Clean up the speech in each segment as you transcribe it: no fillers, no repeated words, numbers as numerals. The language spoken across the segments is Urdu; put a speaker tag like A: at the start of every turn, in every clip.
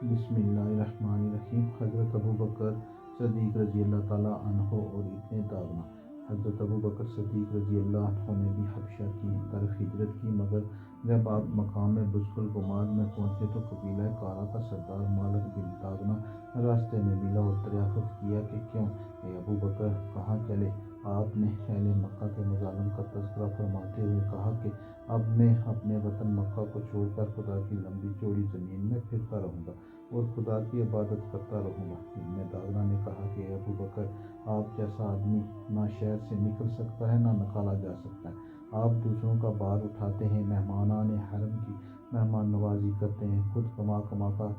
A: بسم اللہ الرحمن الرحیم۔ حضرت ابوبکر صدیق رضی اللہ تعالیٰ عنہ اور ابن داغنہ۔ حضرت ابوبکر صدیق رضی اللہ عنہ نے بھی حبشہ کی طرف ہجرت کی، مگر جب آپ مقام بزق الگماد میں پہنچے تو قبیلہ کارا کا سردار مالک بن داغنہ راستے میں ملا اور دریافت کیا کہ کیوں اے ابوبکر کہاں چلے؟ آپ نے اہل مکہ کے مظالم کا تذکرہ فرماتے ہوئے کہا کہ اب میں اپنے وطن مکہ کو چھوڑ کر خدا کی لمبی چوڑی زمین میں پھرتا رہوں گا اور خدا کی عبادت کرتا رہوں گا۔ ابن داغنہ نے کہا کہ اے ابوبکر، آپ جیسا آدمی نہ شہر سے نکل سکتا ہے نہ نکالا جا سکتا ہے۔ آپ دوسروں کا بار اٹھاتے ہیں، مہمانان حرم کی مہمان نوازی کرتے ہیں، خود کما کما کر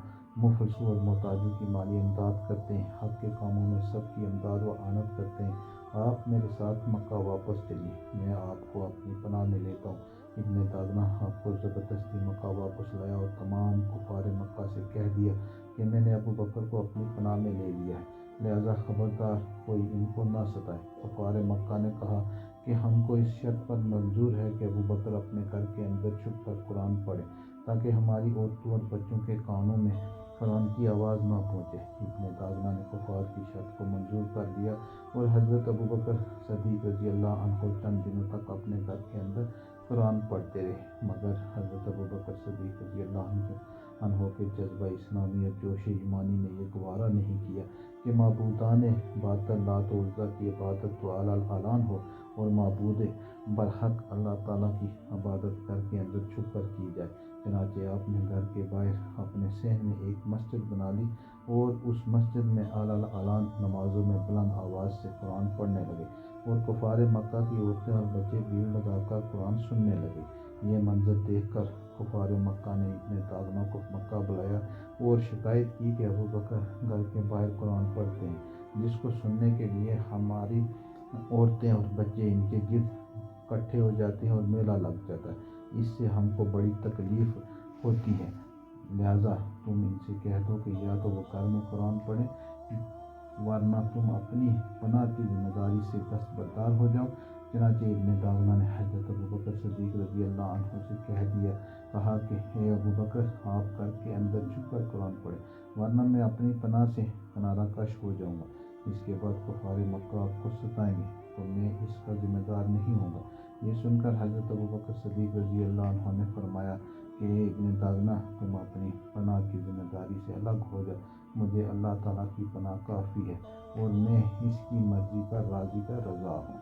A: مفلسوں اور محتاجوں کی مالی امداد کرتے ہیں، حق کے کاموں میں سب کی امداد و اعانت کرتے ہیں۔ آپ میرے ساتھ مکہ واپس چلیے، میں آپ کو اپنی پناہ میں لیتا ہوں۔ ابن داغنہ آپ کو زبردستی مکہ واپس لایا اور تمام کفار مکہ سے کہہ دیا کہ میں نے ابوبکر کو اپنی پناہ میں لے لیا ہے، لہذا خبردار کوئی ان کو نہ ستائے۔ کفار مکہ نے کہا کہ ہم کو اس شرط پر منظور ہے کہ ابوبکر اپنے گھر کے اندر چھپ کر قرآن پڑھے تاکہ ہماری عورتوں اور بچوں کے کانوں میں قرآن کی آواز نہ پہنچے۔ ابن داغنہ نے کفار کی شرط کو منظور کر لیا اور حضرت ابوبکر صدیق رضی اللہ عنہ چند دنوں تک اپنے گھر کے اندر قرآن پڑھتے رہے، مگر حضرت ابوبکر صدیق رضی اللہ عنہ کے جذبہ اسلامی اور جوش ایمانی نے یہ گوارا نہیں کیا کہ معبودان باطل لات و عزیٰ کی عبادت تو اعلان ہو اور معبود برحق اللہ تعالیٰ کی عبادت گھر کے اندر چھپ کر کی جائے۔ چنانچہ آپ نے گھر کے باہر اپنے صحن میں ایک مسجد بنا لی اور اس مسجد میں اعلان نمازوں میں بلند آواز سے قرآن پڑھنے لگے اور کفار مکہ کی عورتیں اور بچے بھیڑ لگا کر قرآن سننے لگے۔ یہ منظر دیکھ کر کفار مکہ نے ابن داغنہ کو مکہ بلایا اور شکایت کی کہ ابوبکر گھر کے باہر قرآن پڑھتے ہیں، جس کو سننے کے لیے ہماری عورتیں اور بچے ان کے گرد اکٹھے ہو جاتے ہیں اور میلہ لگ جاتا ہے، اس سے ہم کو بڑی تکلیف ہوتی ہے، لہذا تم ان سے کہہ دو کہ یا تو وہ گھر میں قرآن پڑھیں ورنہ تم اپنی پناہ کی ذمہ داری سے دستبردار ہو جاؤ۔ چنانچہ ابن داغنہ نے حضرت ابوبکر صدیق رضی اللہ عنہ سے کہا کہ اے ابوبکر، آپ گھر کے اندر چھپ کر قرآن پڑھیں ورنہ میں اپنی پناہ سے کنارہ کش ہو جاؤں گا۔ اس کے بعد کفار مکہ آپ کو ستائیں گے تو میں اس کا ذمہ دار نہیں ہوں گا۔ یہ سن کر حضرت ابوبکر صدیق رضی اللہ عنہ نے فرمایا کہ اے ابن داغنہ، تم اپنی پناہ کی ذمہ داری سے الگ ہو جاؤ، مجھے اللہ تعالیٰ کی پناہ کافی ہے اور میں اس کی مرضی کا راضی کا رضا ہوں۔